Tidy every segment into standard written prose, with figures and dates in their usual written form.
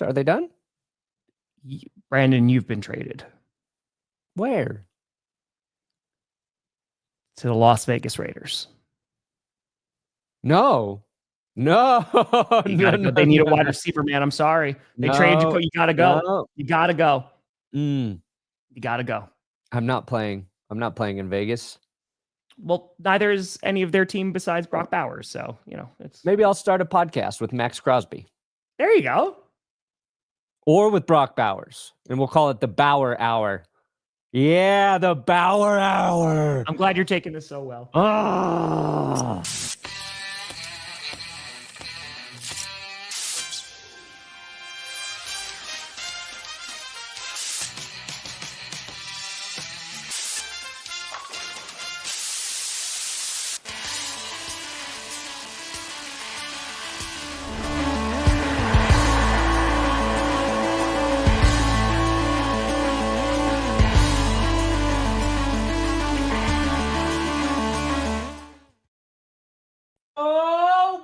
Are they done? Brandon, you've been traded. Where? To the Las Vegas Raiders. No. They need a wide receiver, man. I'm sorry. They traded Jakobi. You gotta go. No. You gotta go. You gotta go. I'm not playing in Vegas. Well, neither is any of their team besides Brock Bowers. So, it's maybe I'll start a podcast with Max Crosby. There you go. Or with Brock Bowers. And we'll call it the Bauer Hour. Yeah, the Bauer Hour. I'm glad you're taking this so well. Oh.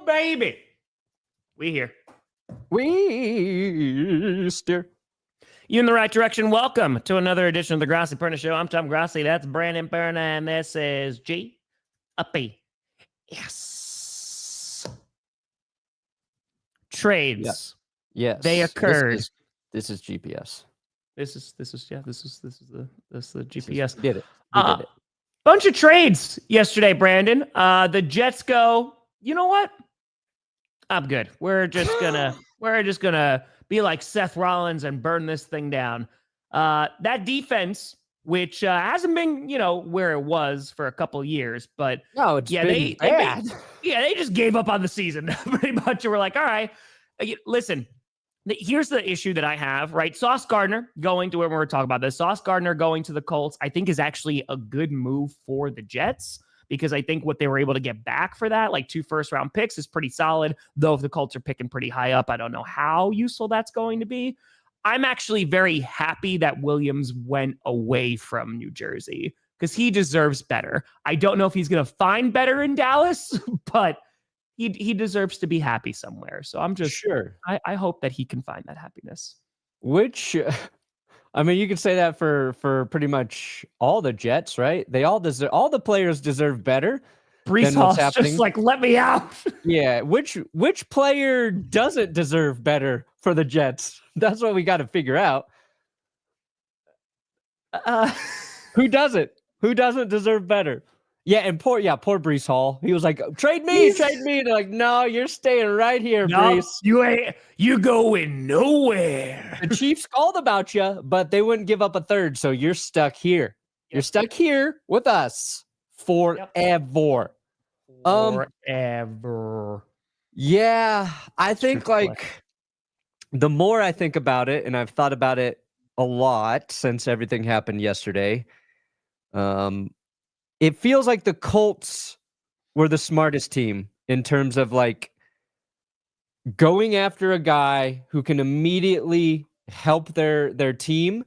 Baby, we here. We steer you in the right direction. Welcome to another edition of the Grossi Perna Show. I'm Tom Grossi. That's Brandon Perna, and this is G Uppy. Yes. Trades. Yes. They occurred. This is GPS. This is the GPS. We did it. We did it. Bunch of trades yesterday, Brandon. The Jets go, you know what? I'm good. We're just gonna be like Seth Rollins and burn this thing down. That defense, which hasn't been, where it was for a couple years, but no, it's been bad. They just gave up on the season pretty much. And we're like, all right, listen. Here's the issue that I have, right? Sauce Gardner going to where we're talking about this. Sauce Gardner going to the Colts, I think, is actually a good move for the Jets because I think what they were able to get back for that, like 2 first-round picks, is pretty solid. Though if the Colts are picking pretty high up, I don't know how useful that's going to be. I'm actually very happy that Williams went away from New Jersey because he deserves better. I don't know if he's going to find better in Dallas, but he deserves to be happy somewhere. So I'm just sure. I hope that he can find that happiness. Which, I mean, you could say that for pretty much all the Jets, right? They all deserve. All the players deserve better. Brees Hall's just like, let me out. Yeah. Which player doesn't deserve better for the Jets? That's what we got to figure out. Who doesn't? Who doesn't deserve better? Yeah, and poor Brees Hall. He was like, trade me. They're like, no, you're staying right here, Brees. You going nowhere. The Chiefs called about you, but they wouldn't give up a third, so you're stuck here. Yep. You're stuck here with us forever. Forever. Yeah, I think the more I think about it, and I've thought about it a lot since everything happened yesterday, it feels like the Colts were the smartest team in terms of going after a guy who can immediately help their team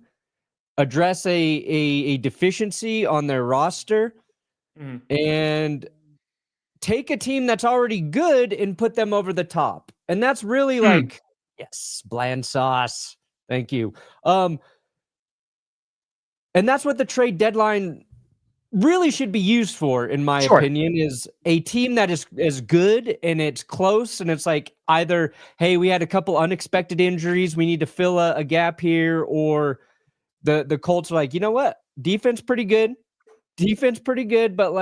address a deficiency on their roster and take a team that's already good and put them over the top. And that's really yes, bland sauce. Thank you. And that's what the trade deadline really should be used for, in my opinion, is a team that is good and it's close and it's like either, hey, we had a couple unexpected injuries, we need to fill a gap here, or the Colts are like, you know what, defense pretty good, but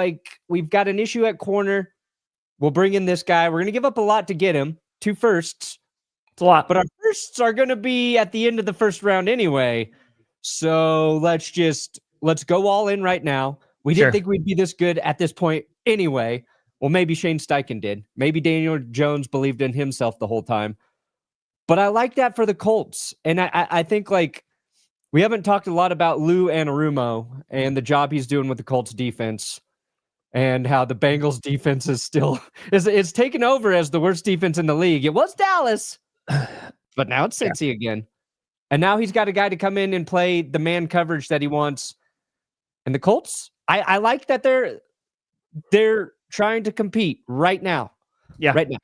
we've got an issue at corner. We'll bring in this guy. We're going to give up a lot to get him. 2 firsts. It's a lot. But our firsts are going to be at the end of the first round anyway. So let's go all in right now. We didn't think we'd be this good at this point anyway. Well, maybe Shane Steichen did. Maybe Daniel Jones believed in himself the whole time. But I like that for the Colts. And I think we haven't talked a lot about Lou Anarumo and the job he's doing with the Colts defense and how the Bengals defense is still it's taken over as the worst defense in the league. It was Dallas, but now it's Cincy again. And now he's got a guy to come in and play the man coverage that he wants. And the Colts, I like that they're trying to compete right now. Yeah. Right now.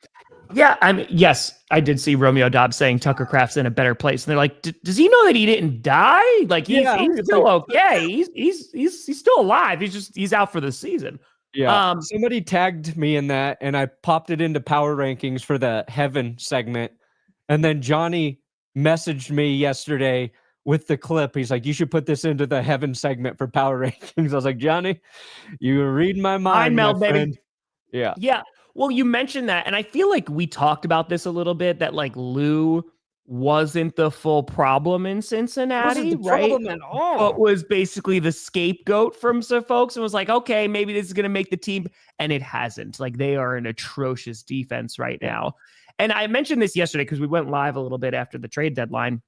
Yeah, I mean, yes, I did see Romeo Dobbs saying Tucker Kraft's in a better place, and they're like, does he know that he didn't die? Like he's still okay. He's still alive. He's out for the season. Yeah. Somebody tagged me in that, and I popped it into power rankings for the heaven segment, and then Johnny messaged me yesterday with the clip. He's like, "You should put this into the heaven segment for power rankings." I was like, "Johnny, you read my mind, my friend." Baby. Yeah. Yeah. Well, you mentioned that, and I feel like we talked about this a little bit, that like Lou wasn't the full problem in Cincinnati, right? Problem at all. But was basically the scapegoat from some folks and was like, okay, maybe this is going to make the team. And it hasn't. Like, they are an atrocious defense right now. And I mentioned this yesterday because we went live a little bit after the trade deadline,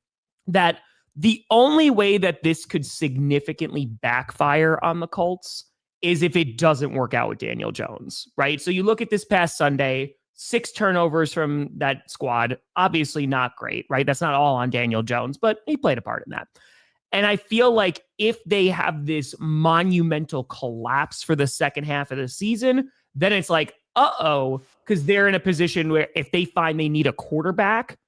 that the only way that this could significantly backfire on the Colts is if it doesn't work out with Daniel Jones, right? So you look at this past Sunday, 6 turnovers from that squad, obviously not great, right? That's not all on Daniel Jones, but he played a part in that. And I feel like if they have this monumental collapse for the second half of the season, then it's like, because they're in a position where if they find they need a quarterback,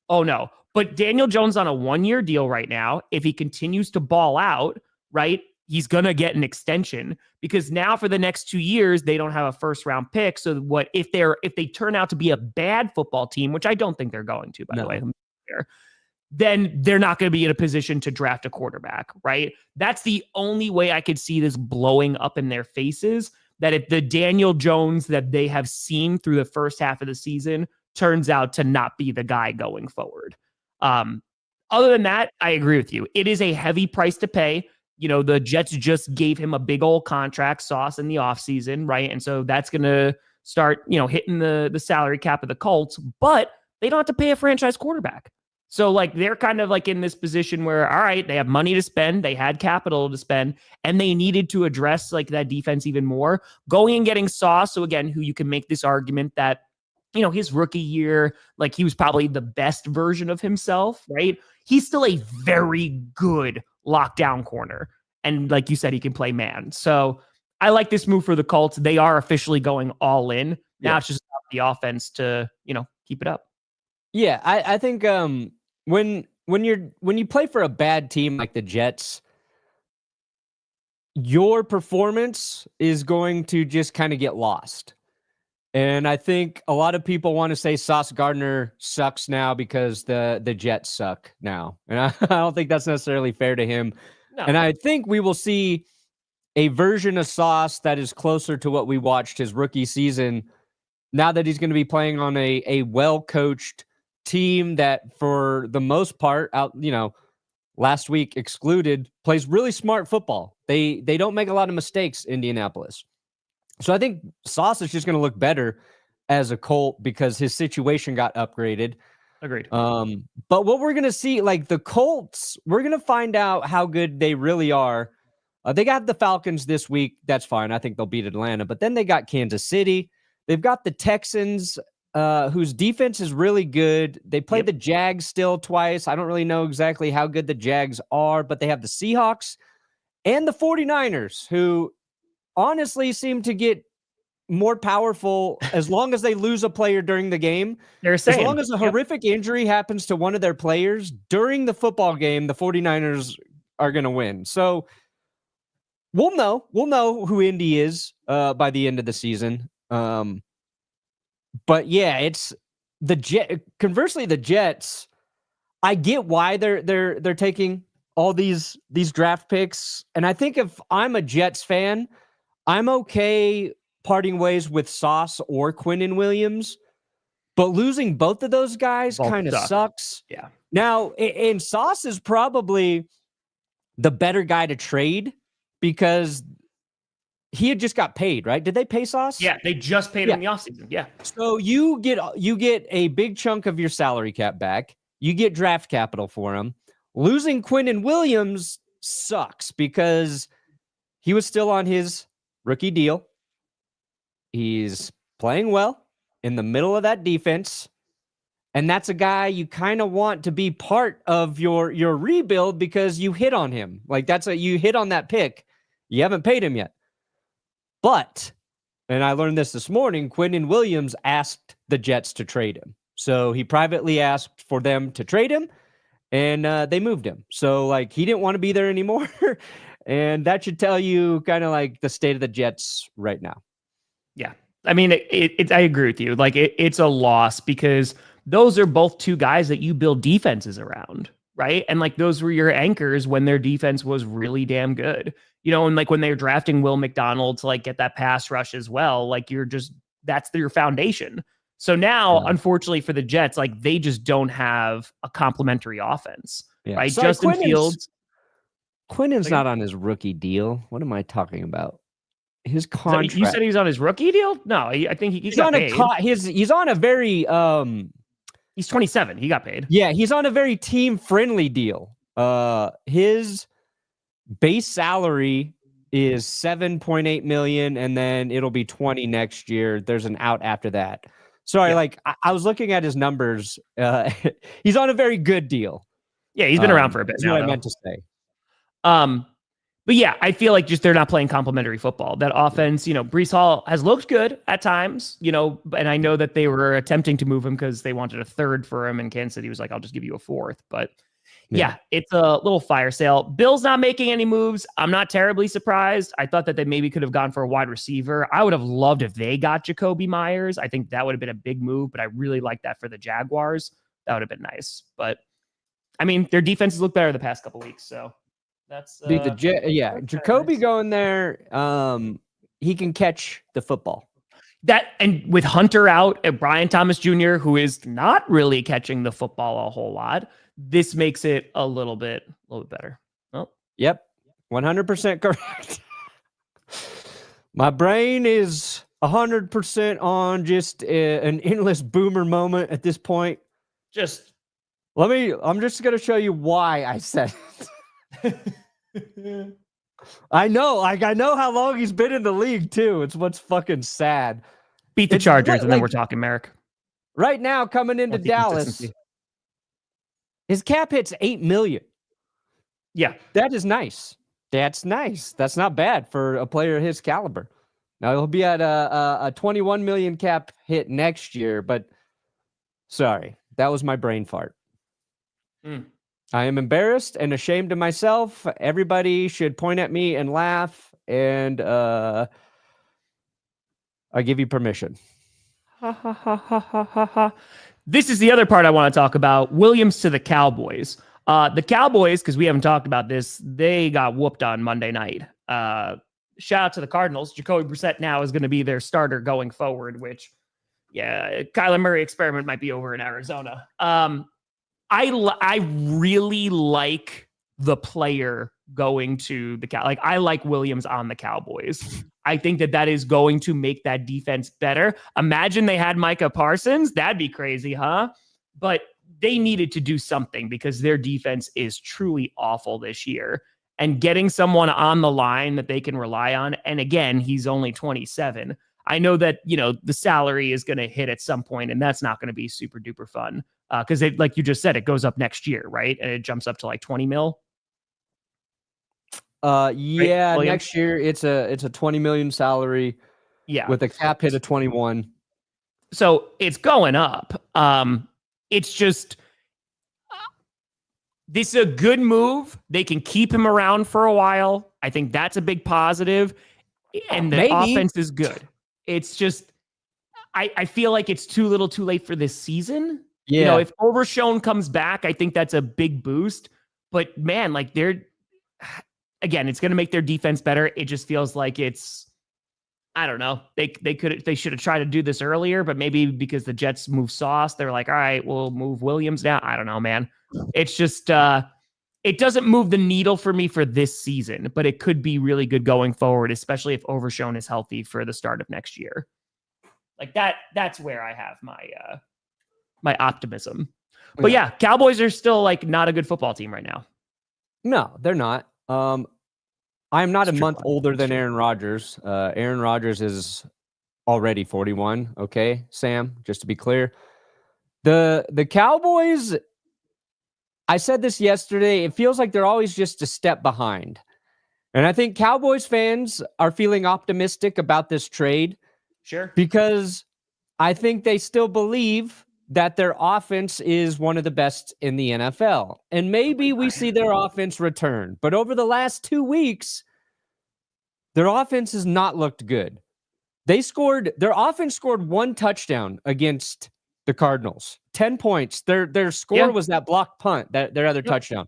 oh no. But Daniel Jones on a 1-year deal right now, if he continues to ball out, right, he's going to get an extension, because now for the next 2 years, they don't have a first round pick. So what if they turn out to be a bad football team, which I don't think they're going to, by the way, then they're not going to be in a position to draft a quarterback, right? That's the only way I could see this blowing up in their faces, that if the Daniel Jones that they have seen through the first half of the season turns out to not be the guy going forward. Other than that, I agree with you. It is a heavy price to pay. You know, the Jets just gave him a big old contract, Sauce, in the offseason, right? And so that's going to start, hitting the salary cap of the Colts, but they don't have to pay a franchise quarterback. So, like, they're kind of like in this position where, all right, they have money to spend, they had capital to spend, and they needed to address, like, that defense even more. Going and getting Sauce, so again, who you can make this argument that, his rookie year, like, he was probably the best version of himself, right? He's still a very good lockdown corner. And like you said, he can play man. So I like this move for the Colts. They are officially going all in. Now it's just the offense to, keep it up. Yeah, I think when you play for a bad team like the Jets, your performance is going to just kind of get lost. And I think a lot of people want to say Sauce Gardner sucks now because the Jets suck now. And I don't think that's necessarily fair to him. No. And I think we will see a version of Sauce that is closer to what we watched his rookie season, now that he's going to be playing on a well-coached team that, for the most part, last week excluded, plays really smart football. They don't make a lot of mistakes, Indianapolis. So I think Sauce is just going to look better as a Colt because his situation got upgraded. Agreed. But what we're going to see, like the Colts, we're going to find out how good they really are. They got the Falcons this week. That's fine. I think they'll beat Atlanta. But then they got Kansas City. They've got the Texans, whose defense is really good. They played the Jags still twice. I don't really know exactly how good the Jags are, but they have the Seahawks and the 49ers, who honestly seem to get more powerful as long as they lose a player during the game. As long as a horrific injury happens to one of their players during the football game, the 49ers are going to win. So we'll know who Indy is by the end of the season. But yeah, it's the conversely, the Jets, I get why they're taking all these draft picks. And I think if I'm a Jets fan, I'm okay parting ways with Sauce or Quinnen Williams, but losing both of those guys kind of sucks. Yeah. Now, and Sauce is probably the better guy to trade because he had just got paid, right? Did they pay Sauce? Yeah, they just paid him in the offseason. Yeah. So you get a big chunk of your salary cap back. You get draft capital for him. Losing Quinnen Williams sucks because he was still on his rookie deal. He's playing well in the middle of that defense. And that's a guy you kind of want to be part of your rebuild because you hit on him. Like you hit on that pick. You haven't paid him yet. But, and I learned this morning, Quinnen Williams asked the Jets to trade him. So he privately asked for them to trade him, and they moved him. So like he didn't want to be there anymore. And that should tell you kind of like the state of the Jets right now. Yeah. I mean, I agree with you. Like it's a loss because those are both two guys that you build defenses around, right? And like those were your anchors when their defense was really damn good, you know, and like when they were drafting Will McDonald to like get that pass rush as well, like that's your foundation. So now, unfortunately for the Jets, like they just don't have a complementary offense, right? Sorry, Justin Fields. Quinnen's not on his rookie deal. What am I talking about? His contract. You said he was on his rookie deal? No, I think he's on paid. He's on a very he's 27. He got paid. Yeah, he's on a very team friendly deal. His base salary is $7.8 million, and then it'll be 20 next year. There's an out after that. Sorry, like I was looking at his numbers. He's on a very good deal. Yeah, he's been around for a bit. That's what I meant to say. But yeah, I feel like just they're not playing complementary football. That offense, you know, Breece Hall has looked good at times, you know, and I know that they were attempting to move him because they wanted a third for him, and Kansas City was like, I'll just give you a fourth. But yeah, it's a little fire sale. Bill's not making any moves. I'm not terribly surprised. I thought that they maybe could have gone for a wide receiver. I would have loved if they got Jakobi Meyers. I think that would have been a big move, but I really like that for the Jaguars. That would have been nice. But I mean, their defenses look better the past couple weeks, so that's Jakobi going there. He can catch the football. That, and with Hunter out and Brian Thomas Jr., who is not really catching the football a whole lot, this makes it a little bit better. Oh, yep, 100% correct. My brain is 100% on just an endless boomer moment at this point. I'm just going to show you why I said it. I know how long he's been in the league too. It's what's fucking sad. Beat the Chargers, and then we're talking Merrick. Right now, coming into Dallas, his cap hits $8 million. Yeah, that is nice. That's nice. That's not bad for a player of his caliber. Now he'll be at a $21 million cap hit next year, but sorry, that was my brain fart. I am embarrassed and ashamed of myself. Everybody should point at me and laugh, and I give you permission. This is the other part I want to talk about. Williams to the Cowboys. The Cowboys, because we haven't talked about this, they got whooped on Monday night. Shout out to the Cardinals. Jacoby Brissett now is going to be their starter going forward, which, yeah, Kyler Murray experiment might be over in Arizona. I really like the player going to the Like, I like Williams on the Cowboys. I think that is going to make that defense better. Imagine they had Micah Parsons. That'd be crazy, huh? But they needed to do something because their defense is truly awful this year. And getting someone on the line that they can rely on. And again, he's only 27. I know that, you know, the salary is going to hit at some point, and that's not going to be super duper fun. Because like you just said, it goes up next year, right? And it jumps up to like 20 mil. Yeah, right, next year it's a 20 million salary. Yeah, with a cap hit of 21. So it's going up. It's just this is a good move. They can keep him around for a while. I think that's a big positive. And the offense is good. It's just I feel like it's too little too late for this season. Yeah. You know, if Overshown comes back, I think that's a big boost. But man, like again, it's going to make their defense better. It just feels like I don't know. They should have tried to do this earlier, but maybe because the Jets move Sauce, they're like, all right, we'll move Williams down. I don't know, man. It's just it doesn't move the needle for me for this season, but it could be really good going forward, especially if Overshown is healthy for the start of next year. Like that's where I have my optimism. But yeah, Cowboys are still like not a good football team right now. No, they're not. I'm not a month older than Aaron Rodgers. Aaron Rodgers is already 41. Okay, Sam, just to be clear. The Cowboys, I said this yesterday, it feels like they're always just a step behind. And I think Cowboys fans are feeling optimistic about this trade. Sure. Because I think they still believe that their offense is one of the best in the NFL. And maybe we see their offense return. But over the last 2 weeks, their offense has not looked good. Their offense scored 1 touchdown against the Cardinals, 10 points. Their score was that block punt, their other touchdown.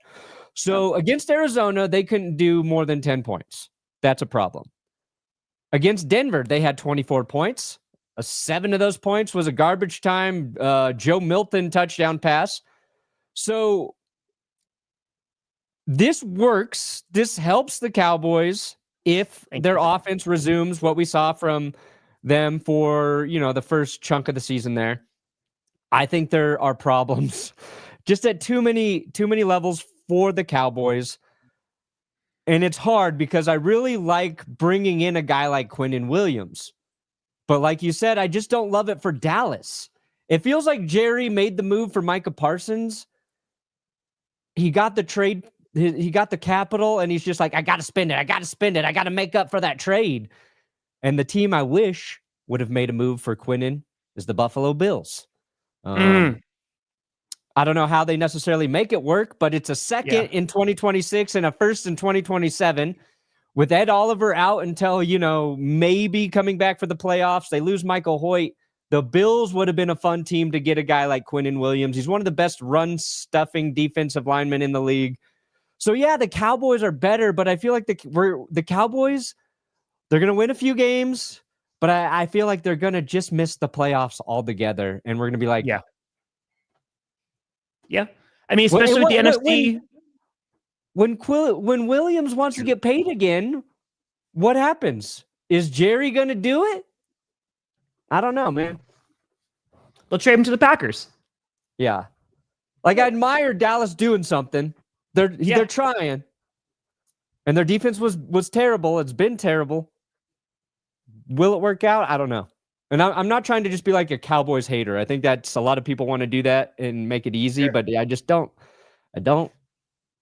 So against Arizona, they couldn't do more than 10 points. That's a problem. Against Denver, they had 24 points. 7 of those points was a garbage time Joe Milton touchdown pass. So this works. This helps the Cowboys if their offense resumes what we saw from them for, the first chunk of the season there. I think there are problems just at too many levels for the Cowboys. And it's hard because I really like bringing in a guy like Quinnen Williams. But like you said, I just don't love it for Dallas. It feels like Jerry made the move for Micah Parsons. He got the trade, he got the capital, and he's just like, I got to spend it. I got to make up for that trade. And the team I wish would have made a move for Quinnen is the Buffalo Bills. I don't know how they necessarily make it work, but it's a second in 2026 and a first in 2027. With Ed Oliver out until, maybe coming back for the playoffs, they lose Michael Hoyt. The Bills would have been a fun team to get a guy like Quinnen Williams. He's one of the best run-stuffing defensive linemen in the league. So, yeah, the Cowboys are better, but I feel like the Cowboys, they're going to win a few games, but I feel like they're going to just miss the playoffs altogether, and we're going to be like... Yeah. I mean, especially with the NFC... When Williams wants to get paid again, what happens? Is Jerry going to do it? I don't know, man. They'll trade him to the Packers. Yeah. I admire Dallas doing something. They're trying. And their defense was terrible. It's been terrible. Will it work out? I don't know. And I'm not trying to just be like a Cowboys hater. I think that's a lot of people want to do that and make it easy, but I just don't. I don't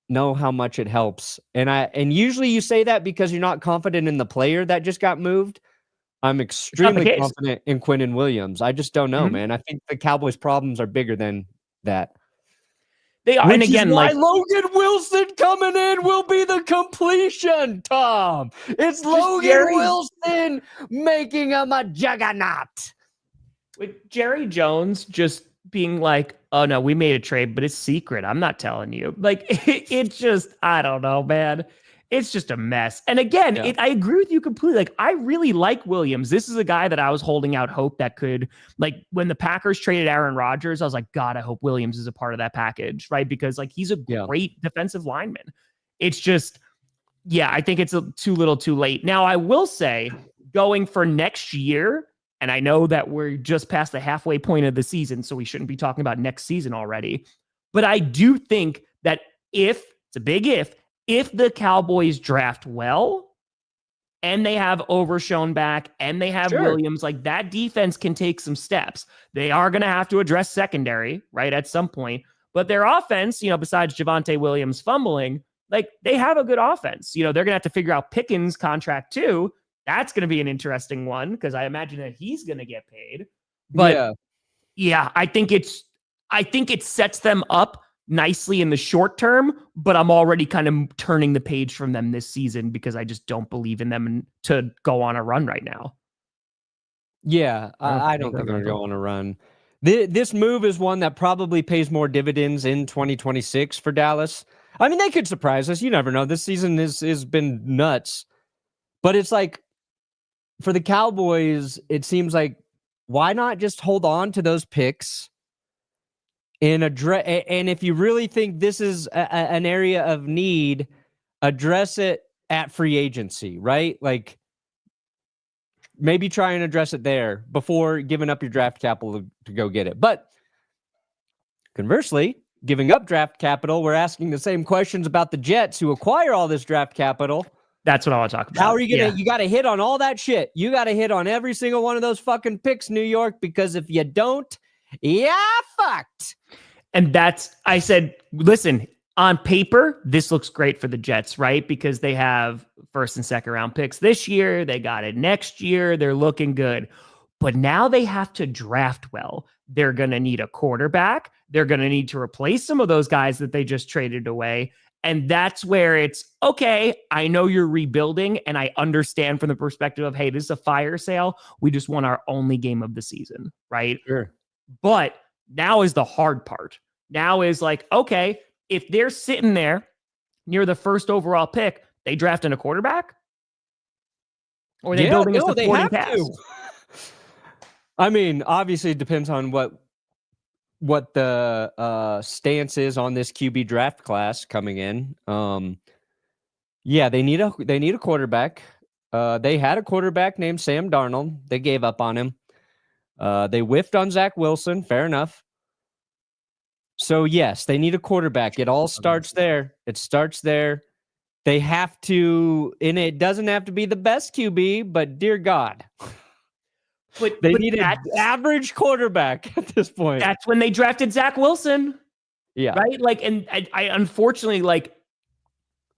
know how much it helps. And usually you say that because you're not confident in the player that just got moved. I'm extremely confident in Quinnen Williams. I just don't know, man. I think the Cowboys' problems are bigger than that. They are, and again, why Logan Wilson coming in will be the completion, Tom. It's Logan Wilson making him a juggernaut. With Jerry Jones just being like, oh no, we made a trade, but it's secret. I'm not telling you. It's just, I don't know, man. It's just a mess. And again, I agree with you completely. I really like Williams. This is a guy that I was holding out hope that could, when the Packers traded Aaron Rodgers, I was like, God, I hope Williams is a part of that package, right? Because he's a great defensive lineman. It's just, I think it's too little too late. Now, I will say, going for next year, and I know that we're just past the halfway point of the season, so we shouldn't be talking about next season already. But I do think that it's a big if the Cowboys draft well and they have Overshown back and they have Williams, that defense can take some steps. They are going to have to address secondary, right, at some point. But their offense, besides Javonte Williams fumbling, they have a good offense. They're going to have to figure out Pickens' contract too. That's going to be an interesting one because I imagine that he's going to get paid. But I think it sets them up nicely in the short term, but I'm already kind of turning the page from them this season because I just don't believe in them to go on a run right now. Yeah, I don't think they're going to go on a run. This move is one that probably pays more dividends in 2026 for Dallas. I mean, they could surprise us. You never know. This season has been nuts. But it's for the Cowboys, it seems like, why not just hold on to those picks and if you really think this is an area of need, address it at free agency, right? Maybe try and address it there before giving up your draft capital to go get it. But conversely, giving up draft capital, we're asking the same questions about the Jets who acquire all this draft capital. That's what I want to talk about. How are you going to, you got to hit on all that shit. You got to hit on every single one of those fucking picks, New York, because if you don't, fucked. And I said, listen, on paper, this looks great for the Jets, right? Because they have first and second round picks this year. They got it next year. They're looking good. But now they have to draft well. They're going to need a quarterback. They're going to need to replace some of those guys that they just traded away. And that's where it's, okay, I know you're rebuilding, and I understand from the perspective of, hey, this is a fire sale. We just won our only game of the season, right? Sure. But now is the hard part. Now is like, okay, if they're sitting there near the first overall pick, they drafting a quarterback? Or are they building a supporting cast? I mean, obviously it depends on what the stance is on this QB draft class coming in. Yeah, they need a quarterback. They had a quarterback named Sam Darnold. They gave up on him. They whiffed on Zach Wilson. Fair enough. So yes, they need a quarterback. It all starts there. It starts there. They have to, and it doesn't have to be the best QB, but dear God. But they need an average quarterback at this point. That's when they drafted Zach Wilson. Yeah. Right? Like, and I unfortunately, like,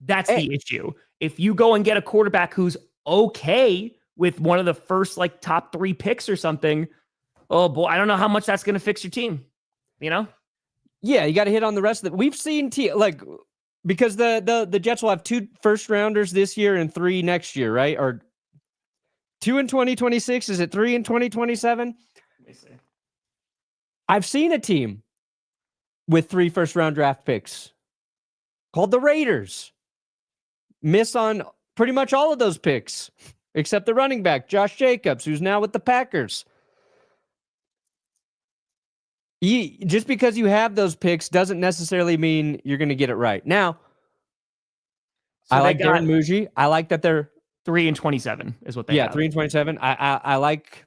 that's the issue. If you go and get a quarterback who's okay with one of the first, like, top 3 picks or something, oh boy, I don't know how much that's going to fix your team. You know? Yeah, you got to hit on the rest of it. We've seen because the Jets will have 2 first rounders this year and 3 next year, right? Or 2 in 2026? Is it 3 in 2027? Let me see. I've seen a team with 3 first-round draft picks called the Raiders miss on pretty much all of those picks, except the running back, Josh Jacobs, who's now with the Packers. Just because you have those picks doesn't necessarily mean you're going to get it right. Now, so I like Darren Muji. I like that they're 3 and 27 is what they have. 3 and 27. I like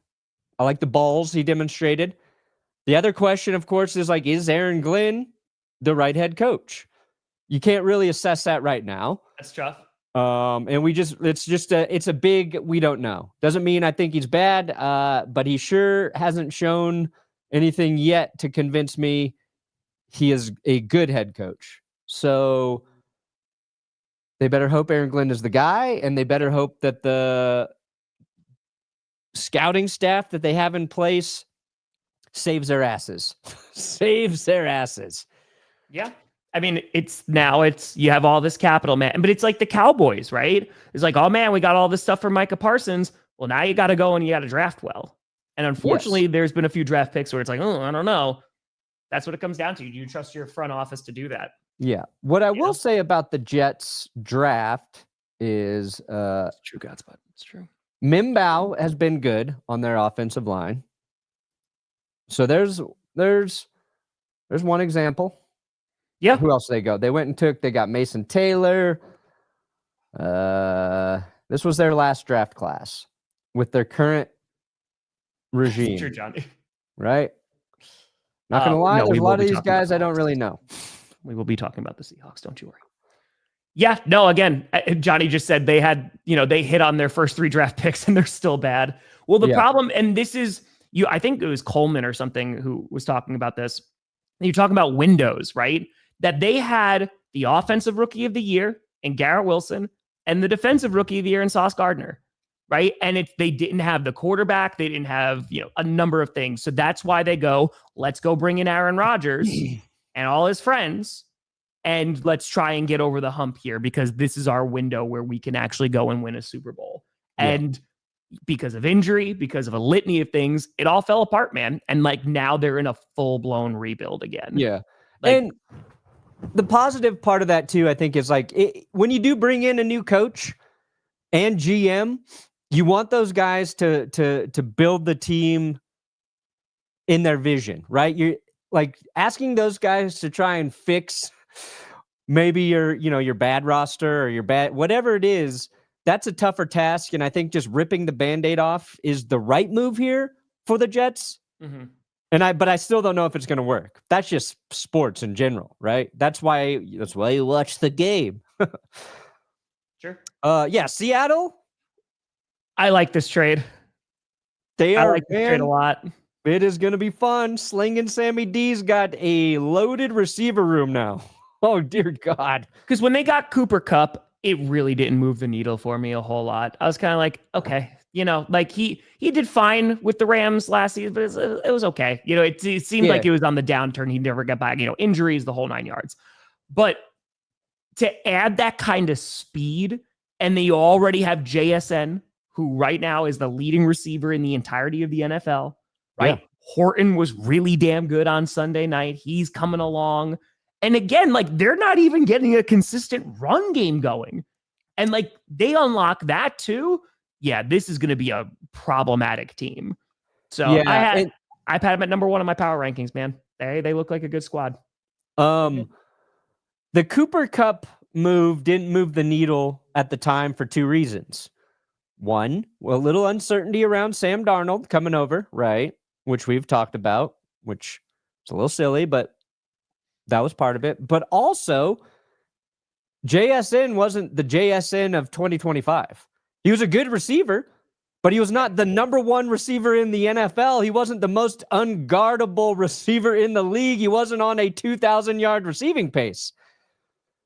the balls he demonstrated. The other question, of course, is like, is Aaron Glenn the right head coach? You can't really assess that right now. That's tough. And it's a big, we don't know. Doesn't mean I think he's bad, but he sure hasn't shown anything yet to convince me he is a good head coach. So they better hope Aaron Glenn is the guy, and they better hope that the scouting staff that they have in place saves their asses. Saves their asses. Yeah. I mean, you have all this capital, man. But it's like the Cowboys, right? It's like, oh man, we got all this stuff from Micah Parsons. Well, now you got to go and you got to draft well. And unfortunately, there's been a few draft picks where it's like, oh, I don't know. That's what it comes down to. Do you trust your front office to do that? Yeah. What I will say about the Jets draft is it's true, Godspot. It's true. Mimbow has been good on their offensive line. So there's one example. Yeah. Who else they go? They got Mason Taylor. This was their last draft class with their current regime. True, Johnny. Right? Not gonna lie, there's a lot of these guys I don't really know. We will be talking about the Seahawks, don't you worry. Yeah, no, again, Johnny just said they had, they hit on their first 3 draft picks and they're still bad. Well, the problem, and this is, I think it was Coleman or something who was talking about this. You're talking about windows, right? That they had the offensive rookie of the year in Garrett Wilson and the defensive rookie of the year in Sauce Gardner, right? And they didn't have the quarterback. They didn't have, a number of things. So that's why they go, let's go bring in Aaron Rodgers and all his friends, and let's try and get over the hump here, because this is our window where we can actually go and win a Super Bowl. Yeah. And because of injury, because of a litany of things, it all fell apart, man. And now they're in a full-blown rebuild again. Yeah. And the positive part of that too, I think, is when you do bring in a new coach and GM, you want those guys to build the team in their vision, right? You're asking those guys to try and fix maybe your bad roster or your bad, whatever it is. That's a tougher task. And I think just ripping the Band-Aid off is the right move here for the Jets. Mm-hmm. But I still don't know if it's going to work. That's just sports in general, right? That's why you watch the game. Sure. Yeah, Seattle. I like this trade. I like this trade a lot. It is going to be fun. Slinging Sammy D's got a loaded receiver room now. Oh, dear God. Because when they got Cooper Kupp, it really didn't move the needle for me a whole lot. I was kind of like, okay, You know, like he did fine with the Rams last season, but it was okay. You know, it seemed like it was on the downturn. He never got back, you know, injuries, the whole 9 yards. But to add that kind of speed, and then you already have JSN, who right now is the leading receiver in the entirety of the NFL, right? Yeah. Horton was really damn good on Sunday night. He's coming along. And again, like they're not even getting a consistent run game going. And like they unlock that too. Yeah, this is going to be a problematic team. So I've had them at number 1 on my power rankings, man. They look like a good squad. The Cooper Kupp move didn't move the needle at the time for 2 reasons. One, a little uncertainty around Sam Darnold coming over, right? Which we've talked about, which is a little silly, but that was part of it. But also, JSN wasn't the JSN of 2025. He was a good receiver, but he was not the number 1 receiver in the NFL. He wasn't the most unguardable receiver in the league. He wasn't on a 2,000-yard receiving pace.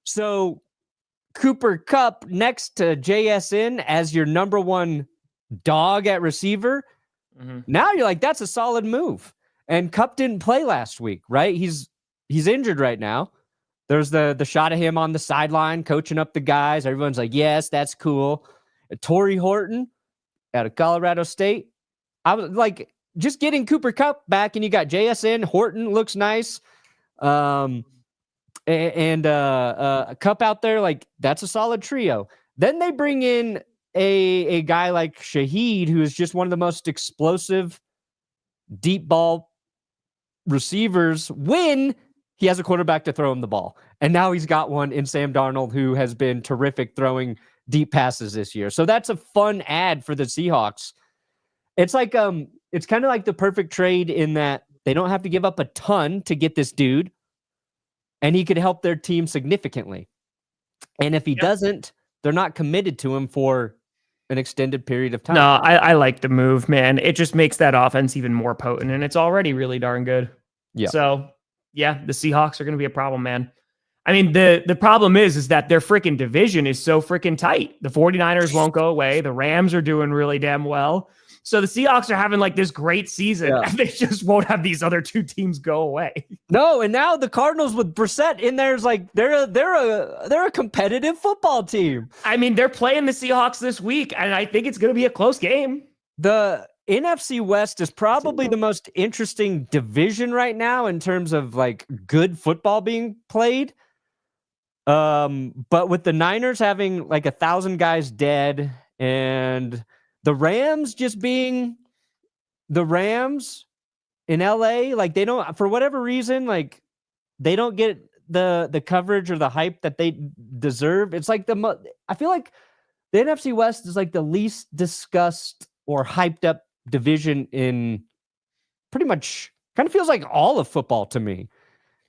So Cooper Kupp next to JSN as your number 1 dog at receiver, now you're like, that's a solid move. And Kupp didn't play last week, right? He's injured right now. There's the shot of him on the sideline coaching up the guys. Everyone's like, yes, that's cool. Torrey Horton out of Colorado State. I was like, just getting Cooper Kupp back, and you got JSN. Horton looks nice. And Kupp out there, like that's a solid trio. Then they bring in a guy like Shaheed, who is just one of the most explosive deep ball receivers when he has a quarterback to throw him the ball. And now he's got one in Sam Darnold, who has been terrific throwing deep passes this year. So that's a fun ad for the Seahawks. It's like it's kind of like the perfect trade in that they don't have to give up a ton to get this dude, and he could help their team significantly. And if he doesn't, they're not committed to him for an extended period of time. No, I like the move, man. It just makes that offense even more potent, and it's already really darn good. Yeah. So yeah, the Seahawks are going to be a problem, man. I mean, the problem is that their freaking division is so freaking tight. The 49ers won't go away. The Rams are doing really damn well. So the Seahawks are having like this great season, and they just won't have these other 2 teams go away. No, and now the Cardinals with Brissett in there is like they're a competitive football team. I mean, they're playing the Seahawks this week, and I think it's going to be a close game. The NFC West is probably the most interesting division right now in terms of like good football being played. But with the Niners having like 1,000 guys dead, and the Rams just being the Rams in LA, like they don't, for whatever reason, like they don't get the coverage or the hype that they deserve. It's like I feel like the NFC West is like the least discussed or hyped up division in pretty much, kind of feels like all of football to me.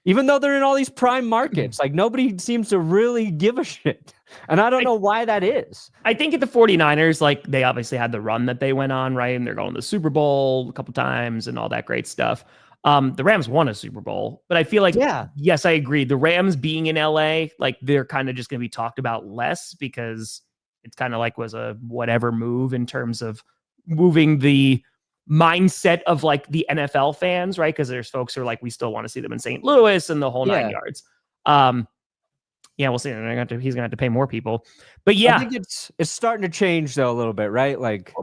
Even though they're in all these prime markets, like nobody seems to really give a shit. And I don't know why that is. I think at the 49ers, like they obviously had the run that they went on, right? And they're going to the Super Bowl a couple times and all that great stuff. The Rams won a Super Bowl, but I feel like, yes, I agree. The Rams being in LA, like they're kind of just going to be talked about less because it's kind of like was a whatever move in terms of moving the mindset of like the NFL fans, right? Because there's folks who are like, we still want to see them in St. Louis and the whole 9 yards. Yeah, we'll see. He's gonna have to pay more people, but yeah, I think it's starting to change though a little bit, right? Like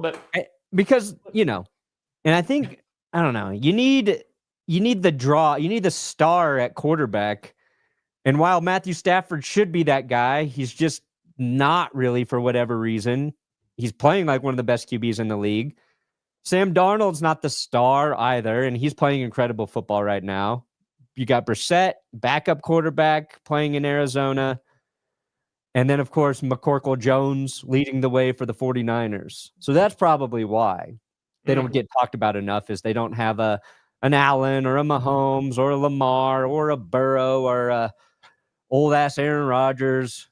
because and I think I don't know. You need the draw. You need the star at quarterback. And while Matthew Stafford should be that guy, he's just not really for whatever reason. He's playing like one of the best QBs in the league. Sam Darnold's not the star either, and he's playing incredible football right now. You got Brissett, backup quarterback, playing in Arizona. And then, of course, McCorkle Jones leading the way for the 49ers. So that's probably why they don't get talked about enough, is they don't have an Allen or a Mahomes or a Lamar or a Burrow or a old-ass Aaron Rodgers,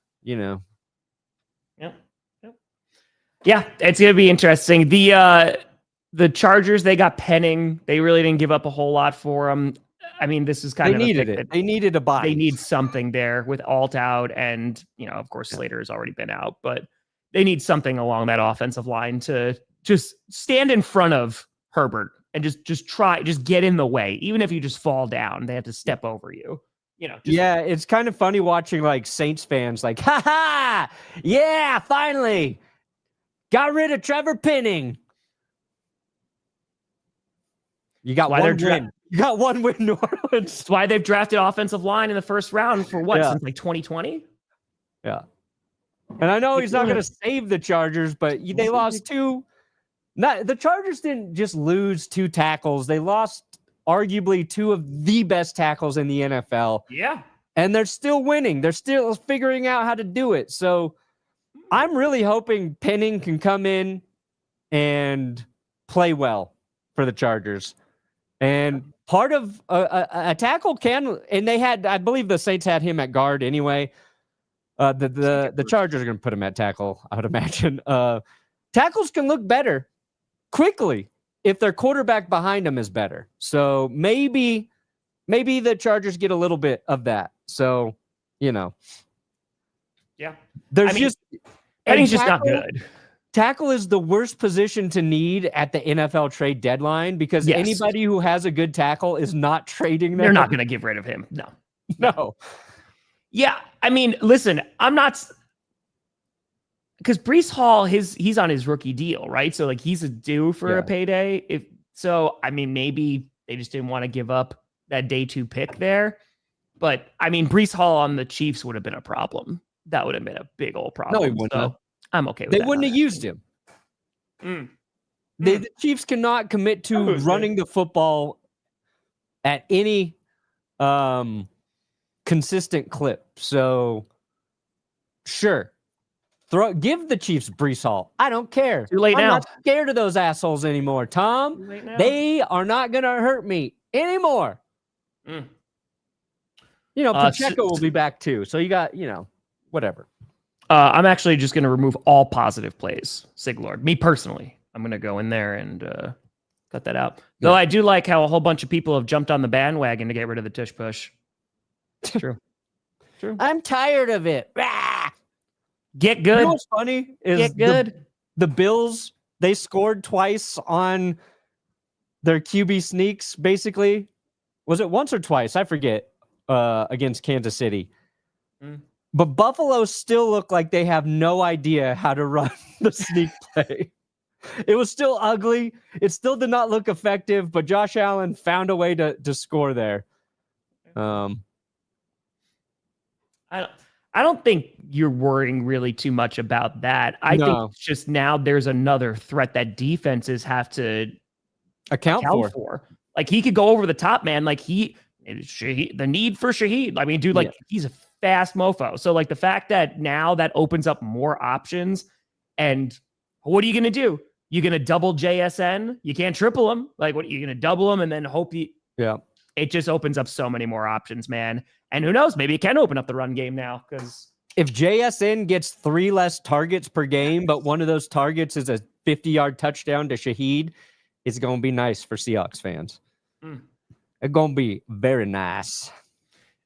Yeah, it's going to be interesting. The Chargers, they got Penning. They really didn't give up a whole lot for them. I mean, this is kind of needed it. They needed a buy. They need something there with Alt out, and of course Slater has already been out, but they need something along that offensive line to just stand in front of Herbert and just get in the way. Even if you just fall down, they have to step over you. Yeah, it's kind of funny watching like Saints fans like, ha ha, yeah, finally got rid of Trevor Penning. You got one win. You got one win, New Orleans. That's why they've drafted offensive line in the first round for what, since like 2020? Yeah. And I know he's not going to save the Chargers, but they lost two. The Chargers didn't just lose 2 tackles. They lost arguably 2 of the best tackles in the NFL. Yeah. And they're still winning. They're still figuring out how to do it. So I'm really hoping Penning can come in and play well for the Chargers. And part of a tackle can, and I believe the Saints had him at guard anyway. The Chargers are going to put him at tackle, I would imagine. Tackles can look better quickly if their quarterback behind them is better. So maybe the Chargers get a little bit of that. So, yeah, Penning's just not good. Tackle is the worst position to need at the NFL trade deadline because anybody who has a good tackle is not trading them. They're not going to get rid of him. No. Yeah, I mean, listen, I'm not, because Breece Hall, he's on his rookie deal, right? So like he's due for a payday. Maybe they just didn't want to give up that day 2 pick there. But I mean, Breece Hall on the Chiefs would have been a problem. That would have been a big old problem. No, he wouldn't. So I'm okay with that. They wouldn't have used him. The Chiefs cannot commit to running the football at any consistent clip. So sure. Give the Chiefs Breece Hall. I don't care. Too late I'm now. not scared of those assholes anymore, Tom. They are not going to hurt me anymore. Pacheco will be back too. So you got, whatever. I'm actually just going to remove all positive plays, Siglord. Me personally. I'm going to go in there and cut that out. Yeah. Though I do like how a whole bunch of people have jumped on the bandwagon to get rid of the tush push. True. I'm tired of it. Get good. You know what's funny is get good. The Bills, they scored twice on their QB sneaks, basically. Was it once or twice? I forget. Against Kansas City. But Buffalo still look like they have no idea how to run the sneak play. It was still ugly. It still did not look effective, but Josh Allen found a way to score there. I don't think you're worrying really too much about that. I think it's just now there's another threat that defenses have to account for. Like he could go over the top, man. Like the need for Shaheed. I mean, dude, he's a fast mofo. So like the fact that now that opens up more options, and what are you going to do? You're going to double JSN? You can't triple him. Like what? You're going to double him and then hope it just opens up so many more options, man. And who knows? Maybe it can open up the run game now because if JSN gets 3 less targets per game, but one of those targets is a 50-yard touchdown to Shaheed, it's going to be nice for Seahawks fans. It's going to be very nice.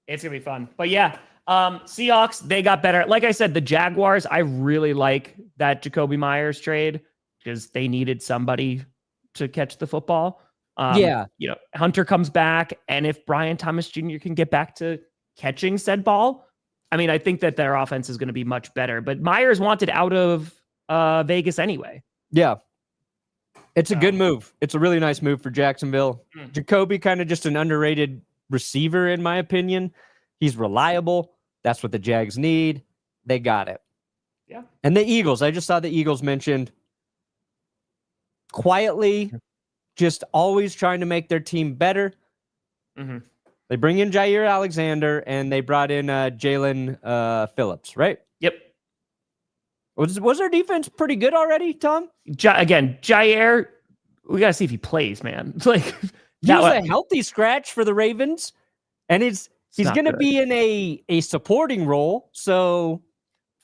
It's going to be fun. But yeah, Seahawks, they got better. Like I said, the Jaguars, I really like that Jakobi Meyers trade because they needed somebody to catch the football. Hunter comes back, and if Brian Thomas Jr. can get back to catching said ball, I mean, I think that their offense is going to be much better. But Myers wanted out of Vegas anyway. Yeah. It's a good move. It's a really nice move for Jacksonville. Jakobi, kind of just an underrated receiver, in my opinion. He's reliable. That's what the Jags need. They got it. Yeah. And the Eagles, I just saw the Eagles mentioned. Quietly, just always trying to make their team better. They bring in Jair Alexander, and they brought in Jalen Phillips, right? Yep. Was their defense pretty good already, Tom? Again, Jair, we got to see if he plays, man. Like he was a healthy scratch for the Ravens, and he's going to be in a supporting role. So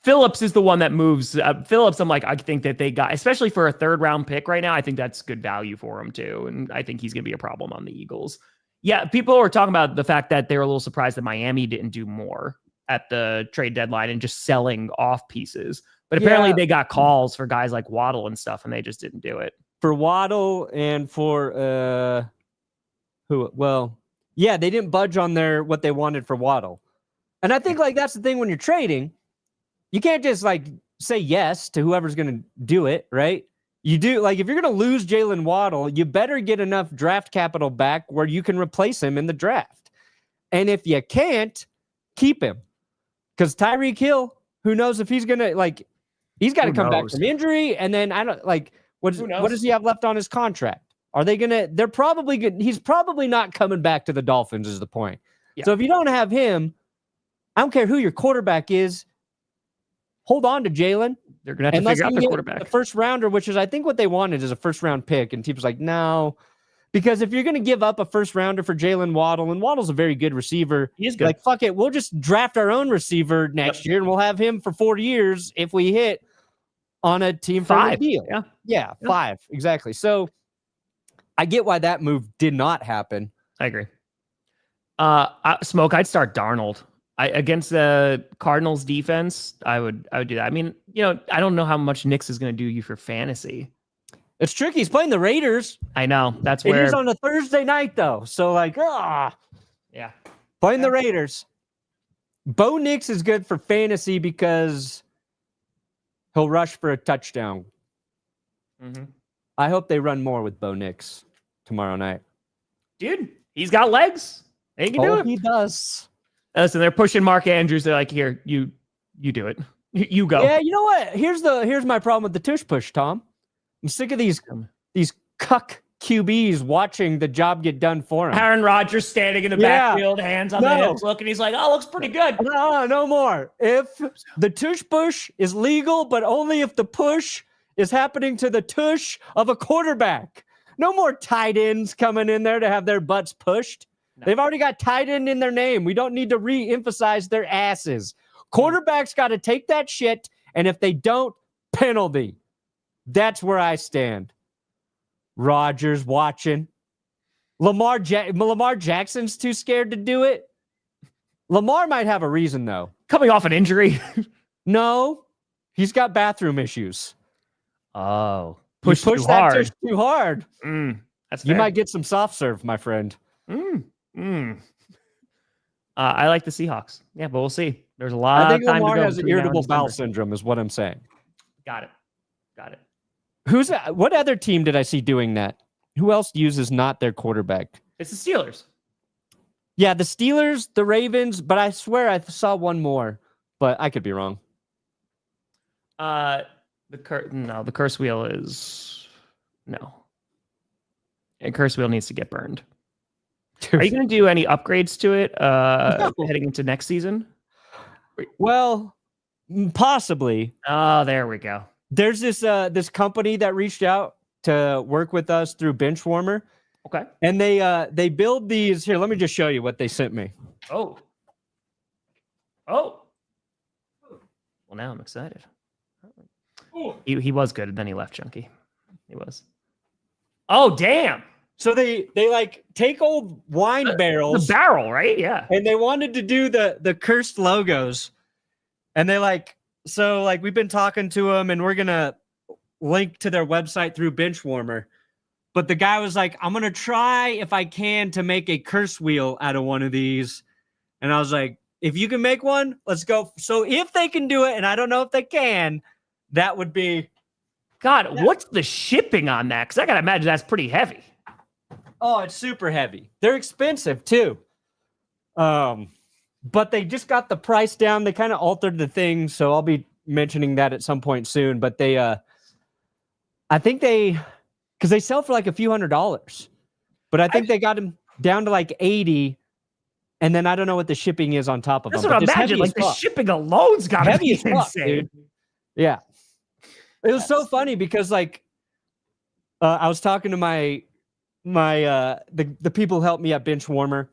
Phillips is the one that moves. Phillips, I think that they got, especially for a 3rd-round pick right now, I think that's good value for him too. And I think he's going to be a problem on the Eagles. Yeah, people were talking about the fact that they were a little surprised that Miami didn't do more. at the trade deadline and just selling off pieces. But apparently they got calls for guys like Waddle and stuff, and they just didn't do it. For Waddle and for who? Well, yeah, they didn't budge on what they wanted for Waddle. And I think like that's the thing when you're trading, you can't just like say yes to whoever's going to do it, right? You do, like, if you're going to lose Jalen Waddle, you better get enough draft capital back where you can replace him in the draft. And if you can't, keep him. Because Tyreek Hill, who knows if he's going to, like, he's got to come back from injury. And then I don't, like, what does he have left on his contract? Are they going to, they're probably good. He's probably not coming back to the Dolphins, is the point. Yeah. So if you don't have him, I don't care who your quarterback is, hold on to Jalen. They're going to have to figure out their quarterback. The first rounder, which is, I think what they wanted is a first round pick. And teams like, no, because if you're going to give up a first rounder for Jalen Waddle, and Waddle's a very good receiver. He is good. Like, fuck it. We'll just draft our own receiver next year and we'll have him for 4 years if we hit on a team for a deal. Yeah, 5. Exactly. So I get why that move did not happen. I agree. Smoke, I'd start Darnold. Against the Cardinals defense, I would do that. I mean, I don't know how much Knicks is going to do you for fantasy. It's tricky. He's playing the Raiders. I know. That's where it is on a Thursday night, though. So, like, yeah, playing the Raiders. Bo Nix is good for fantasy because he'll rush for a touchdown. Mm-hmm. I hope they run more with Bo Nix tomorrow night. Dude, he's got legs. He can do it. He does. Listen, they're pushing Mark Andrews. They're like, here, you do it. You go. Yeah, you know what? Here's my problem with the tush push, Tom. I'm sick of these cuck QBs watching the job get done for him. Aaron Rodgers standing in the backfield, hands on the hips, looking. He's like, looks pretty good. No more. If the tush push is legal, but only if the push is happening to the tush of a quarterback. No more tight ends coming in there to have their butts pushed. No. They've already got tight end in their name. We don't need to re-emphasize their asses. Quarterbacks got to take that shit, and if they don't, penalty. That's where I stand. Rodgers watching. Lamar Jackson's too scared to do it. Lamar might have a reason, though. Coming off an injury? No. He's got bathroom issues. Oh. Push that too hard. That's fair. You might get some soft serve, my friend. I like the Seahawks. Yeah, but we'll see. There's a lot of time to go. I think Lamar has irritable bowel syndrome is what I'm saying. Got it. What other team did I see doing that? Who else uses not their quarterback? It's the Steelers. Yeah, the Steelers, the Ravens, but I swear I saw one more, but I could be wrong. The curse wheel is no. A curse wheel needs to get burned. Are you going to do any upgrades to it heading into next season? Well, possibly. Oh, there we go. There's this company that reached out to work with us through Benchwarmer. Okay. And they build these. Here, let me just show you what they sent me. Oh. Well, now I'm excited. He was good, and then he left chunky. He was. Oh, damn. So they like take old wine barrels. The barrel, right? Yeah. And they wanted to do the cursed logos. And they we've been talking to them, and we're going to link to their website through Benchwarmer. But the guy was like, I'm going to try if I can to make a curse wheel out of one of these. And I was like, if you can make one, let's go. So if they can do it, and I don't know if they can, that would be. God, what's the shipping on that? Because I got to imagine that's pretty heavy. Oh, it's super heavy. They're expensive too. But they just got the price down. They kind of altered the thing. So I'll be mentioning that at some point soon. But they, I think because they sell for like a few $100s, but I think they got them down to like 80. And then I don't know what the shipping is on top of them. That's what I imagine. Like the shipping alone's got to be insane. Dude. Yeah. It was so funny because I was talking to the people who helped me at Benchwarmer,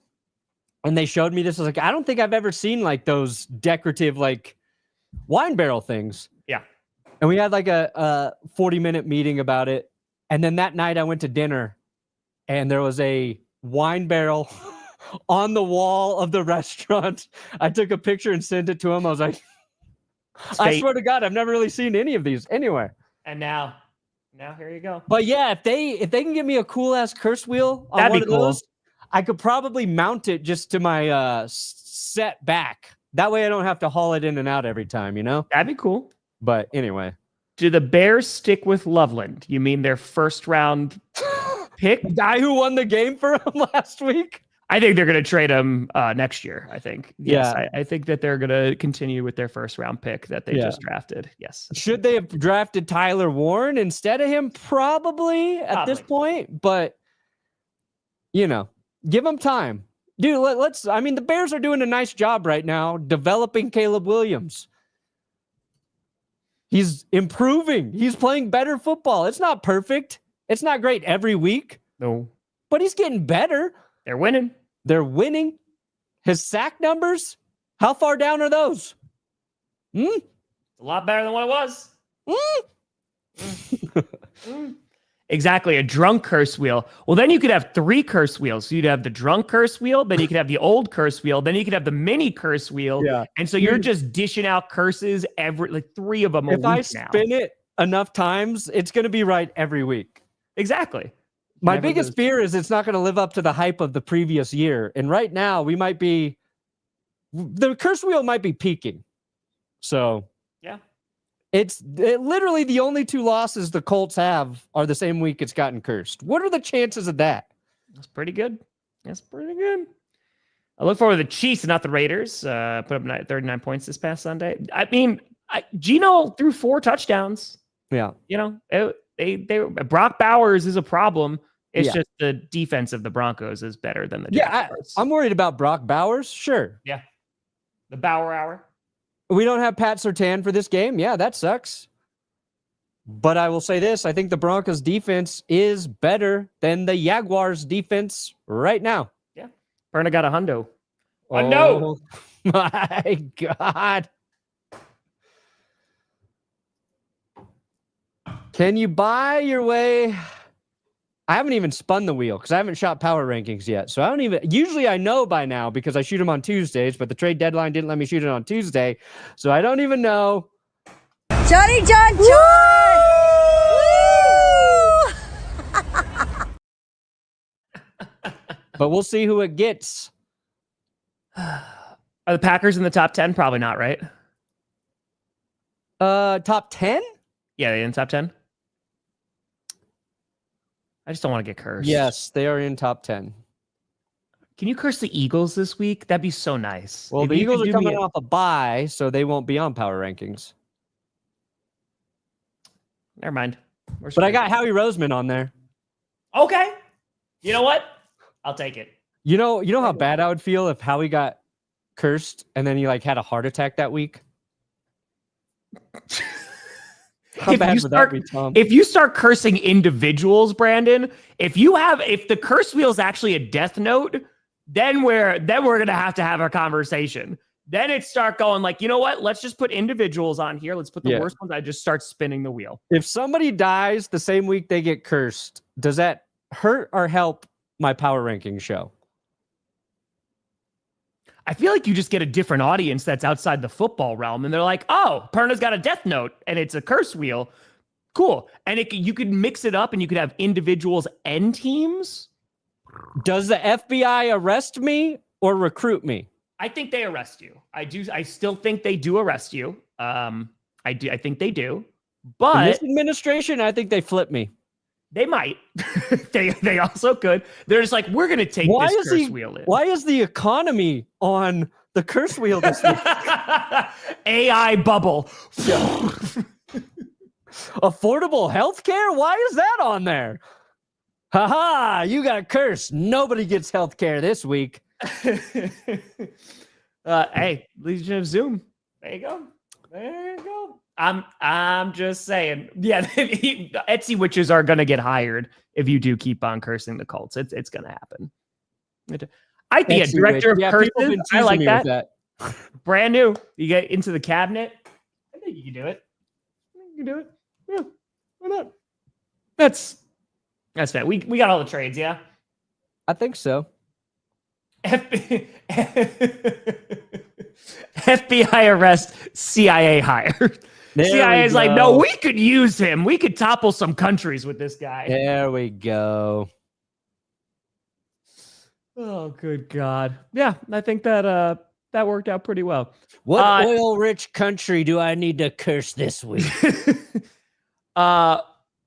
and they showed me this. I was like, I don't think I've ever seen like those decorative like wine barrel things. Yeah. And we had like a 40-minute meeting about it. And then that night I went to dinner, and there was a wine barrel on the wall of the restaurant. I took a picture and sent it to him. I was like, I swear to God, I've never really seen any of these anywhere. And now here you go. But yeah, if they can give me a cool ass curse wheel on That'd one be of cool. those, I could probably mount it just to my set back. That way I don't have to haul it in and out every time, you know? That'd be cool. But anyway. Do the Bears stick with Loveland? You mean their first round pick? The guy who won the game for him last week? I think they're going to trade him next year, I think. Yes, Yeah. I think that they're going to continue with their first round pick that they just drafted. Yes. Should they have drafted Tyler Warren instead of him? Probably at this point. But, you know, give him time. Dude, the Bears are doing a nice job right now developing Caleb Williams. He's improving. He's playing better football. It's not perfect. It's not great every week. No. But he's getting better. They're winning. They're winning. His sack numbers, how far down are those? A lot better than what it was. Exactly, a drunk curse wheel. Well, then you could have 3 curse wheels. So you'd have the drunk curse wheel, then you could have the old curse wheel, then you could have the mini curse wheel. Yeah. And so you're just dishing out curses every 3 of them a week now. If I spin it enough times, it's going to be right every week. Exactly. My biggest fear is it's not going to live up to the hype of the previous year. And right now, the curse wheel might be peaking. So, yeah. It's literally the only 2 losses the Colts have are the same week it's gotten cursed. What are the chances of that? That's pretty good. I look forward to the Chiefs and not the Raiders. Put up 39 points this past Sunday. I mean, Geno threw 4 touchdowns. Yeah. You know, Brock Bowers is a problem. It's just the defense of the Broncos is better than the Jaguars. I'm worried about Brock Bowers. Sure. Yeah. The Bauer Hour. We don't have Pat Surtain for this game. Yeah, that sucks. But I will say this. I think the Broncos defense is better than the Jaguars defense right now. Yeah. Perna got a hundo. Oh, my God. Can you buy your way? I haven't even spun the wheel because I haven't shot power rankings yet. So I don't even, usually I know by now because I shoot them on Tuesdays, but the trade deadline didn't let me shoot it on Tuesday. So I don't even know. Johnny John John! But we'll see who it gets. Are the Packers in the top 10? Probably not, right? Top 10? Yeah, they in top 10. I just don't want to get cursed. Yes, they are in top 10. Can you curse the Eagles this week? That'd be so nice. Well, the Eagles are coming off a bye, so they won't be on power rankings. Never mind. But I got Howie Roseman on there. Okay. You know what? I'll take it. You know how bad I would feel if Howie got cursed and then he had a heart attack that week? How bad would that be, Tom? If you start cursing individuals, Brandon, if the curse wheel is actually a death note, then we're gonna have to have a conversation. Then it start going you know what? Let's just put individuals on here. Let's put the worst ones. I just start spinning the wheel. If somebody dies the same week they get cursed, does that hurt or help my power ranking show? I feel like you just get a different audience that's outside the football realm, and they're like, "Oh, Perna's got a death note, and it's a curse wheel. Cool." And you could mix it up, and you could have individuals and teams. Does the FBI arrest me or recruit me? I think they arrest you. I still think they do arrest you. I think they do. But in this administration, I think they flip me. They might. they also could. They're just we're going to take this curse wheel in. Why is the economy on the curse wheel this week? AI bubble. Affordable health care? Why is that on there? Ha, you got cursed. Nobody gets health care this week. Hey, Legion of Zoom. There you go. I'm just saying. Yeah, Etsy witches are gonna get hired if you do keep on cursing the Colts. It's gonna happen. I think a director of curses. I like that. Brand new. You get into the cabinet. I think you can do it. You can do it. Yeah. Why not? That's fair. We got all the trades, yeah? I think so. FBI arrest, CIA hire. CIA is like, no, we could use him. We could topple some countries with this guy. There we go. Oh, good God. Yeah, I think that that worked out pretty well. What oil-rich country do I need to curse this week?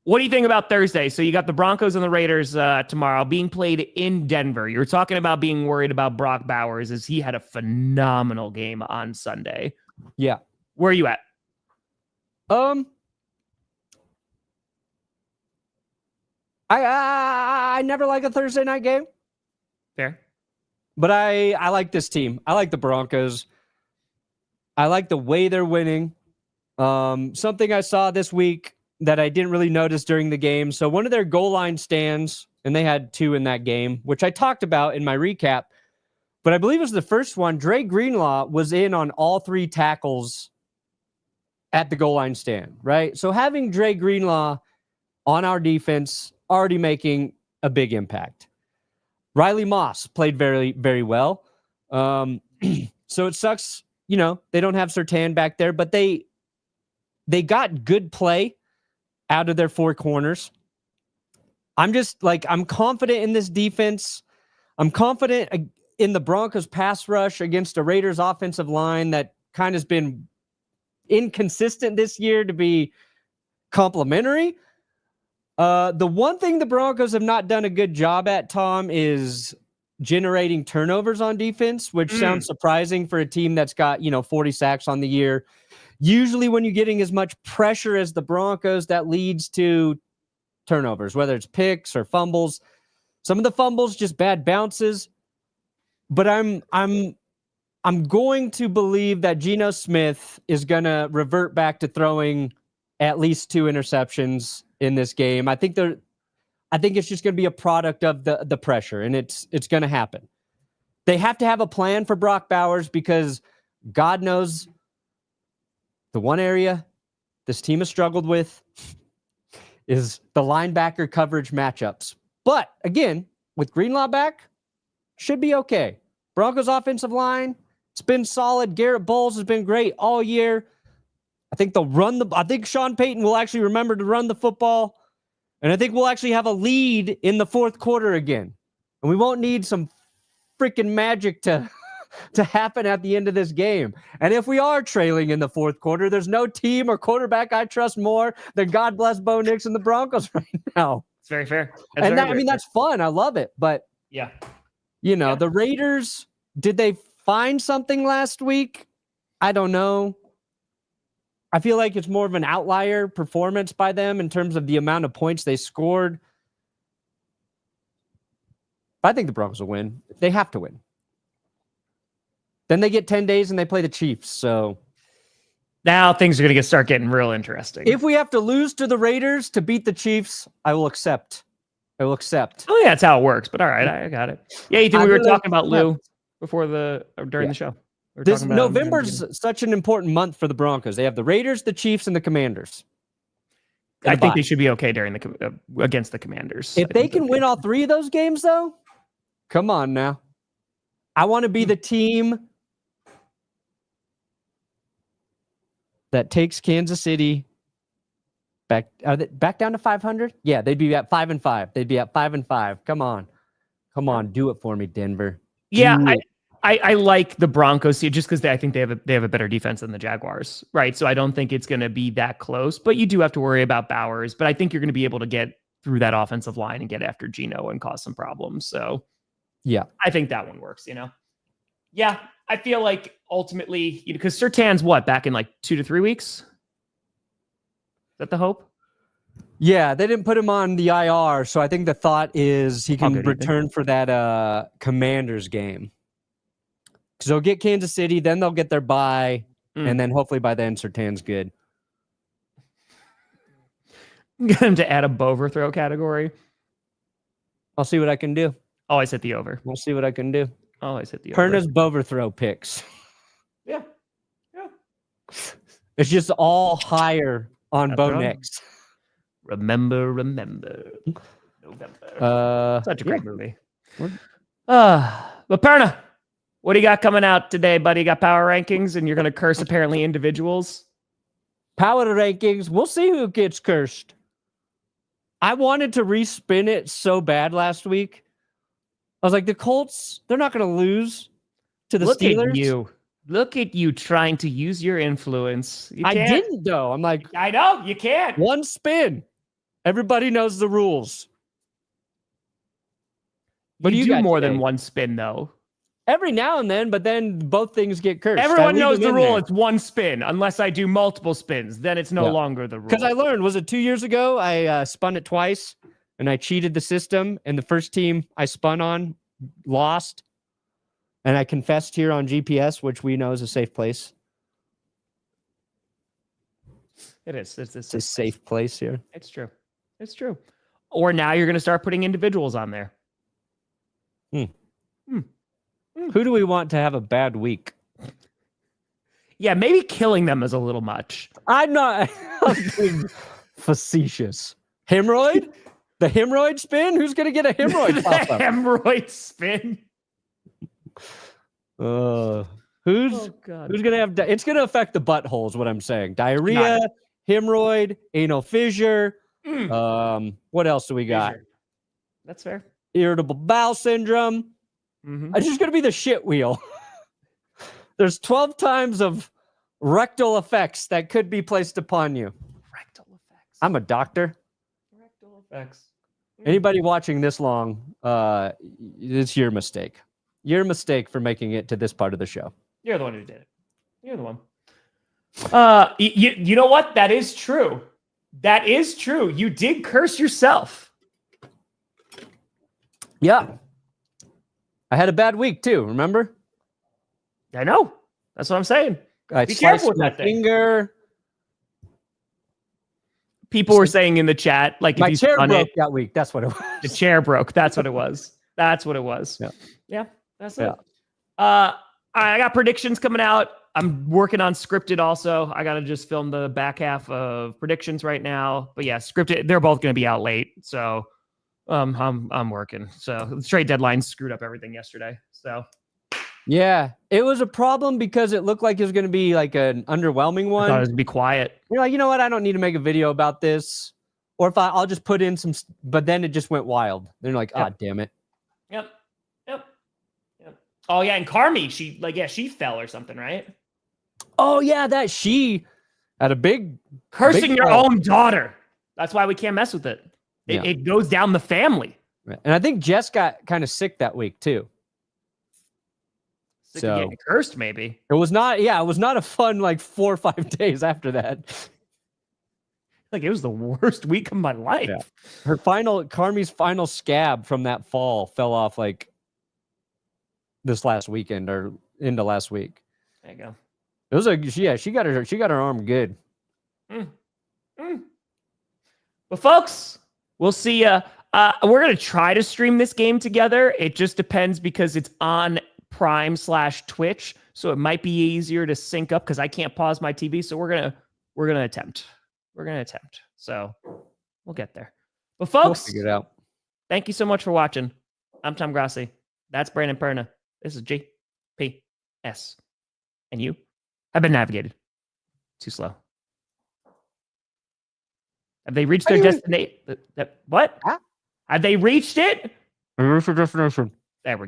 What do you think about Thursday? So you got the Broncos and the Raiders tomorrow being played in Denver. You're talking about being worried about Brock Bowers as he had a phenomenal game on Sunday. Yeah. Where are you at? I never like a Thursday night game. Fair. But I like this team. I like the Broncos. I like the way they're winning. Something I saw this week that I didn't really notice during the game. So one of their goal line stands, and they had 2 in that game, which I talked about in my recap, but I believe it was the first one. Dre Greenlaw was in on all 3 tackles at the goal line stand, right? So having Dre Greenlaw on our defense already making a big impact. Riley Moss played very, very well. So it sucks, they don't have Surtain back there, but they got good play out of their 4 corners. I'm confident in this defense. I'm confident in the Broncos pass rush against a Raiders offensive line that kind of has been inconsistent this year to be complimentary. The one thing the Broncos have not done a good job at, Tom, is generating turnovers on defense, which sounds surprising for a team that's got, 40 sacks on the year. Usually when you're getting as much pressure as the Broncos, that leads to turnovers, whether it's picks or fumbles. Some of the fumbles, just bad bounces. But I'm going to believe that Geno Smith is going to revert back to throwing at least 2 interceptions in this game. I think it's just going to be a product of the pressure, and it's going to happen. They have to have a plan for Brock Bowers because God knows the one area this team has struggled with is the linebacker coverage matchups. But again, with Greenlaw back, should be okay. Broncos offensive line, it's been solid. Garrett Bowles has been great all year. I think I think Sean Payton will actually remember to run the football. And I think we'll actually have a lead in the 4th quarter again. And we won't need some freaking magic to happen at the end of this game. And if we are trailing in the 4th quarter, there's no team or quarterback I trust more than God bless Bo Nix and the Broncos right now. It's very fair. That's fun. I love it. But, yeah, the Raiders, did they find something last week? I don't know. I feel like it's more of an outlier performance by them in terms of the amount of points they scored. But I think the Broncos will win. They have to win. Then they get 10 days and they play the Chiefs. So now things are going to start getting real interesting. If we have to lose to the Raiders to beat the Chiefs, I will accept. Oh, yeah, that's how it works. But all right, I got it. Yeah, you think we were talking about Lou during the show? This November's such an important month for the Broncos. They have the Raiders, the Chiefs, and the Commanders. I think they should be okay against the Commanders. If they can win all 3 of those games, though, come on now. I want to be the team that takes Kansas City back. Are they back down to 500? Yeah, they'd be at 5-5. They'd be at 5-5. Come on, do it for me, Denver. Yeah, I like the Broncos here just because I think they have a better defense than the Jaguars, right? So I don't think it's going to be that close, but you do have to worry about Bowers. But I think you're going to be able to get through that offensive line and get after Geno and cause some problems. So yeah, I think that one works. Yeah, I feel like ultimately, because Surtain's back in like 2 to 3 weeks. Is that the hope? Yeah, they didn't put him on the IR, so I think the thought is he can return for that Commanders game. Because they'll get Kansas City, then they'll get their bye, and then hopefully by then Surtain's good. Get him to add a overthrow category. I'll see what I can do. Always hit the over. We'll see what I can do. Always hit the over. Perna's overthrow picks. Yeah. It's just all higher on Bo Nix. Remember. November. Such a great movie. But But Perna, what do you got coming out today, buddy? You got power rankings, and you're going to curse apparently individuals. Power rankings. We'll see who gets cursed. I wanted to respin it so bad last week. I was like, the Colts, they're not going to lose to the Steelers. Look at you trying to use your influence. I didn't, though. I'm like, I know, you can't. One spin. Everybody knows the rules. But you do more than one spin, though. Every now and then, but then both things get cursed. Everyone knows the rule. It's one spin. Unless I do multiple spins, then it's no longer the rule. Because I learned, was it 2 years ago? I spun it twice, and I cheated the system, and the first team I spun on lost. And I confessed here on GPS, which we know is a safe place. It is. It's a safe place here. It's true. It's true. Or now you're going to start putting individuals on there. Who do we want to have a bad week? Yeah, maybe killing them is a little much. I'm being facetious. Hemorrhoid? The hemorrhoid spin? Who's going to get a hemorrhoid pop-up? Hemorrhoid spin? Who's going to have... It's going to affect the butthole is what I'm saying. Diarrhea, hemorrhoid, anal fissure. What else do we got? Fissure. That's fair. Irritable bowel syndrome. It's just going to be the shit wheel. There's 12 times of rectal effects that could be placed upon you. Rectal effects. I'm a doctor. Rectal effects. Anybody watching this long, it's your mistake. Your mistake for making it to this part of the show. You're the one who did it. You're the one. You know what? That is true. That is true. You did curse yourself. Yeah. I had a bad week too, remember? I know. That's what I'm saying. Be careful with that finger. People were saying in the chat, like, my chair broke that week. That's what it was. The chair broke. That's what it was. That's what it was. Yeah. That's it. I got predictions coming out. I'm working on scripted also. I got to just film the back half of predictions right now. But yeah, scripted. They're both going to be out late. So I'm working. So the trade deadline screwed up everything yesterday. So yeah, it was a problem because it looked like it was going to be like an underwhelming one. I thought it was going to be quiet. You're like, you know what? I don't need to make a video about this. Or if I'll just put in some, but then it just went wild. They're like, damn it. Yep. Oh yeah, and Carmi, she fell or something, right? Oh yeah, she had a big cursing your own daughter. That's why we can't mess with it. It goes down the family. Right. And I think Jess got kind of sick that week too. Sick of getting cursed, maybe. It was not a fun 4 or 5 days after that. Like it was the worst week of my life. Yeah. Carmi's final scab from that fall fell off this last weekend or into last week. There you go. It was she got her arm good. Well, folks, we'll see you. We're gonna try to stream this game together. It just depends because it's on Prime/Twitch, so it might be easier to sync up because I can't pause my TV. So we're gonna attempt. So we'll get there. But folks, we'll figure it out. Thank you so much for watching. I'm Tom Grossi. That's Brandon Perna. This is GPS. And you have been navigated. Too slow. Have they reached their destination? What? Huh? Have they reached it? Reached the destination. There we go.